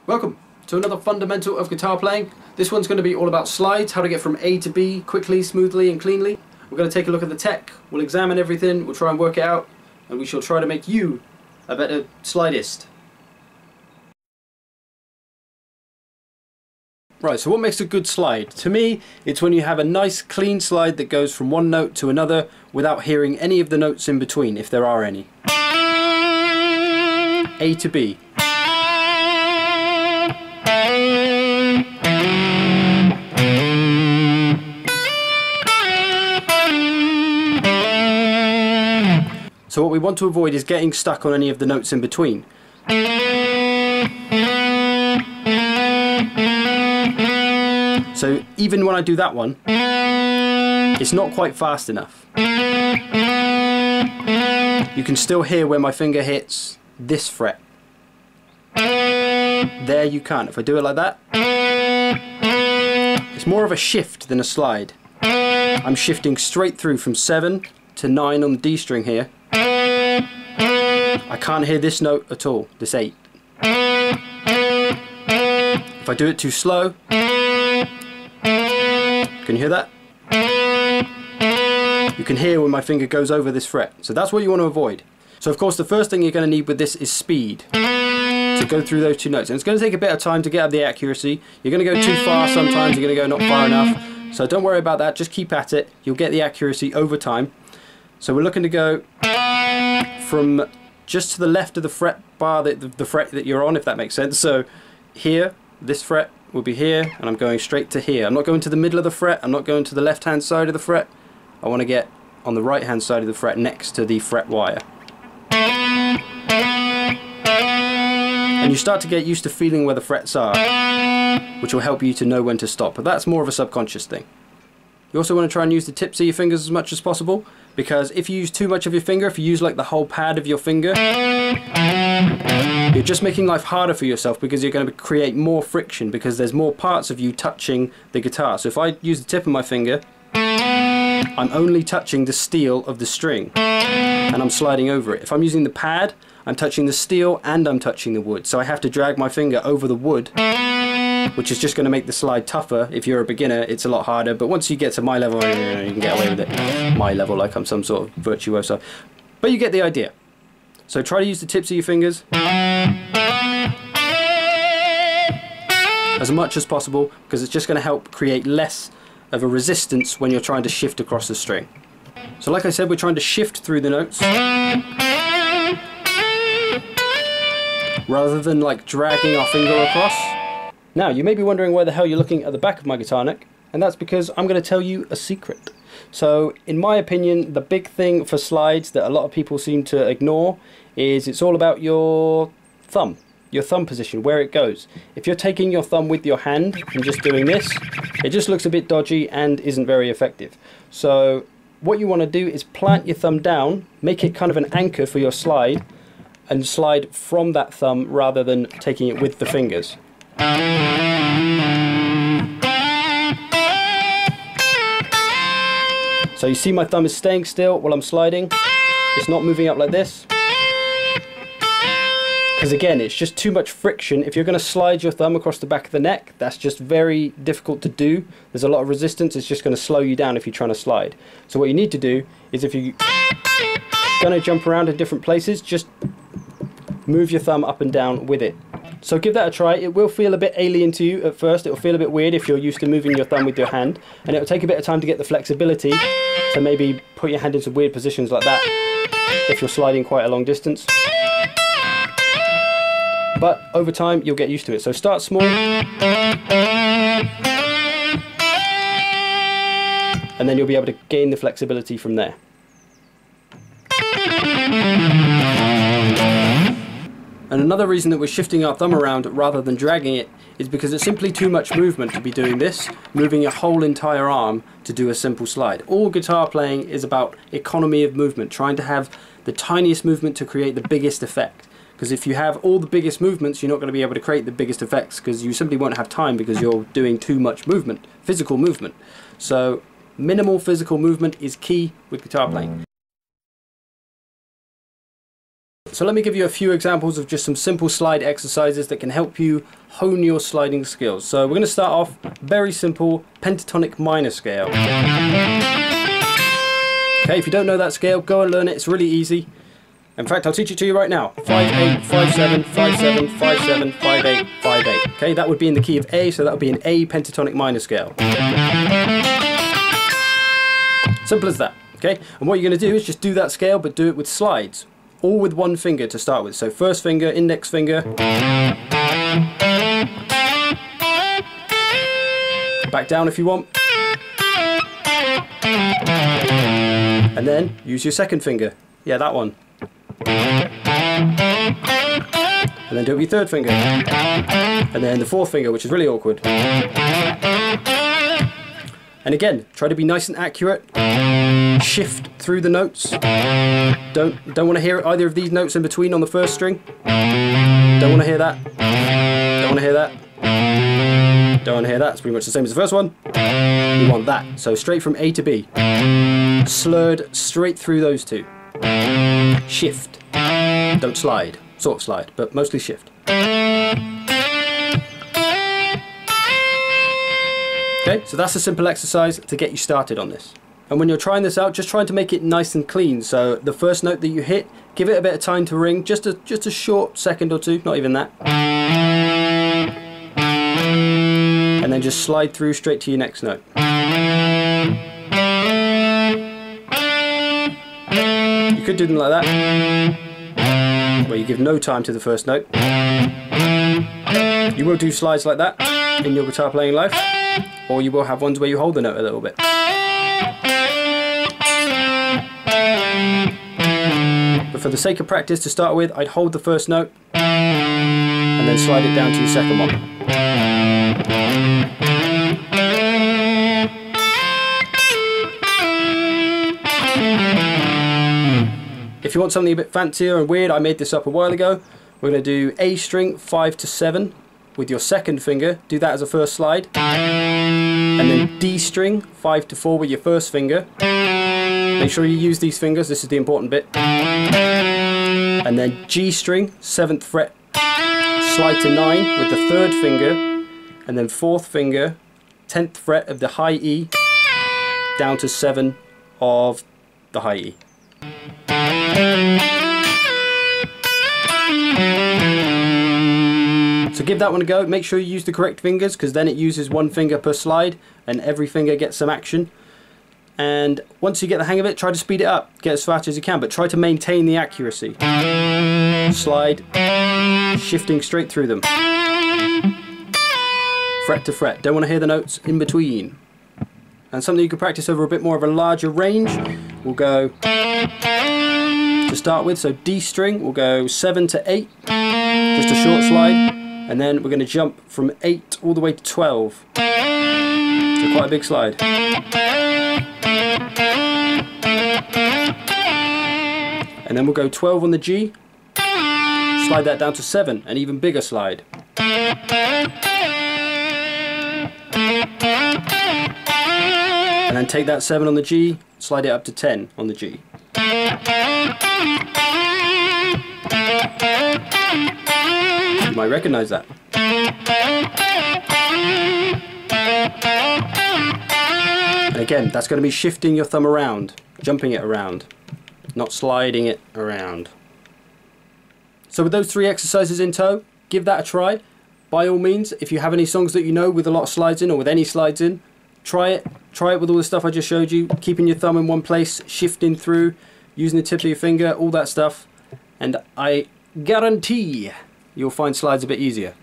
Welcome to another fundamental of guitar playing. This one's going to be all about slides, how to get from A to B quickly, smoothly and cleanly. We're going to take a look at the tech, we'll examine everything, we'll try and work it out, and we shall try to make you a better slidist. Right, so what makes a good slide? To me, it's when you have a nice clean slide that goes from one note to another without hearing any of the notes in between, if there are any. A to B. So what we want to avoid is getting stuck on any of the notes in between. So even when I do that one, it's not quite fast enough. You can still hear where my finger hits this fret. There you can't. If I do it like that, it's more of a shift than a slide. I'm shifting straight through from 7 to 9 on the D string here. I can't hear this note at all, this 8. If I do it too slow, can you hear that? You can hear when my finger goes over this fret. So that's what you want to avoid. So of course the first thing you're going to need with this is speed to go through those two notes. And it's going to take a bit of time to get up the accuracy. You're going to go too far sometimes, you're going to go not far enough. So don't worry about that, just keep at it. You'll get the accuracy over time. So we're looking to go from just to the left of the fret bar, the fret that you're on, if that makes sense. So here, this fret will be here, and I'm going straight to here. I'm not going to the middle of the fret, I'm not going to the left hand side of the fret. I want to get on the right hand side of the fret next to the fret wire. And you start to get used to feeling where the frets are, which will help you to know when to stop, but that's more of a subconscious thing. You also want to try and use the tips of your fingers as much as possible, because if you use too much of your finger, if you use like the whole pad of your finger, you're just making life harder for yourself, because you're going to create more friction because there's more parts of you touching the guitar. So if I use the tip of my finger, I'm only touching the steel of the string and I'm sliding over it. If I'm using the pad, I'm touching the steel and I'm touching the wood. So I have to drag my finger over the wood, which is just going to make the slide tougher. If you're a beginner, it's a lot harder, but once you get to my level, you can get away with it. My level, like I'm some sort of virtuoso. But you get the idea. So try to use the tips of your fingers as much as possible, because it's just going to help create less of a resistance when you're trying to shift across the string. So like I said, we're trying to shift through the notes rather than like dragging our finger across. Now you may be wondering why the hell you're looking at the back of my guitar neck, and that's because I'm going to tell you a secret. So in my opinion, the big thing for slides that a lot of people seem to ignore is it's all about your thumb position, where it goes. If you're taking your thumb with your hand and just doing this, it just looks a bit dodgy and isn't very effective. So what you want to do is plant your thumb down, make it kind of an anchor for your slide, and slide from that thumb rather than taking it with the fingers. So you see my thumb is staying still while I'm sliding. It's not moving up like this. Because again, it's just too much friction. If you're going to slide your thumb across the back of the neck, that's just very difficult to do. There's a lot of resistance. It's just going to slow you down if you're trying to slide. So what you need to do is, if you're going to jump around in different places, just move your thumb up and down with it. So give that a try. It will feel a bit alien to you at first. It will feel a bit weird if you're used to moving your thumb with your hand, and it will take a bit of time to get the flexibility to maybe put your hand in some weird positions like that if you're sliding quite a long distance. But over time you'll get used to it. So start small and then you'll be able to gain the flexibility from there. And another reason that we're shifting our thumb around rather than dragging it is because it's simply too much movement to be doing this, moving your whole entire arm to do a simple slide. All guitar playing is about economy of movement, trying to have the tiniest movement to create the biggest effect. Because if you have all the biggest movements, you're not going to be able to create the biggest effects, because you simply won't have time because you're doing too much movement, physical movement. So minimal physical movement is key with guitar playing. So let me give you a few examples of just some simple slide exercises that can help you hone your sliding skills. So we're going to start off very simple pentatonic minor scale. Okay, if you don't know that scale, go and learn it. It's really easy. In fact, I'll teach it to you right now. 5-8, 5-7, 5-7, 5-7, 5-8, 5-8. Okay, that would be in the key of A, so that would be an A pentatonic minor scale. Simple as that. Okay, and what you're going to do is just do that scale, but do it with slides. All with one finger to start with. So first finger, index finger. Back down if you want. And then use your second finger. Yeah, that one. And then do it with your third finger. And then the fourth finger, which is really awkward. And again, try to be nice and accurate. Shift through the notes. Don't want to hear either of these notes in between on the first string. Don't want to hear that. Don't want to hear that. Don't want to hear that. It's pretty much the same as the first one. You want that. So straight from A to B. Slurred straight through those two. Shift. Don't slide. Sort of slide, but mostly shift. Okay, so that's a simple exercise to get you started on this. And when you're trying this out, just trying to make it nice and clean. So the first note that you hit, give it a bit of time to ring, just a short second or two, not even that. And then just slide through straight to your next note. You could do them like that, where you give no time to the first note. You will do slides like that in your guitar playing life, or you will have ones where you hold the note a little bit. But for the sake of practice, to start with, I'd hold the first note and then slide it down to your second one. If you want something a bit fancier and weird, I made this up a while ago. We're going to do A string 5 to 7 with your second finger. Do that as a first slide. And then D string 5 to 4 with your first finger. Make sure you use these fingers, this is the important bit. And then G string, 7th fret, slide to 9 with the third finger. And then 4th finger, 10th fret of the high E, down to 7 of the high E. So give that one a go. Make sure you use the correct fingers, because then it uses one finger per slide and every finger gets some action. And once you get the hang of it, try to speed it up. Get as fast as you can, but try to maintain the accuracy. Slide, shifting straight through them. Fret to fret. Don't want to hear the notes in between. And something you can practice over a bit more of a larger range. We'll go to start with, so D string, we'll go 7 to 8, just a short slide, and then we're going to jump from 8 all the way to 12, so quite a big slide. And then we'll go 12 on the G, slide that down to 7, an even bigger slide. And then take that 7 on the G, slide it up to 10 on the G. You might recognize that. And again, that's going to be shifting your thumb around, jumping it around, not sliding it around. So with those 3 exercises in tow, give that a try. By all means, if you have any songs that you know with a lot of slides in, or with any slides in, try it. Try it with all the stuff I just showed you, keeping your thumb in one place, shifting through, using the tip of your finger, all that stuff. And I guarantee you'll find slides a bit easier.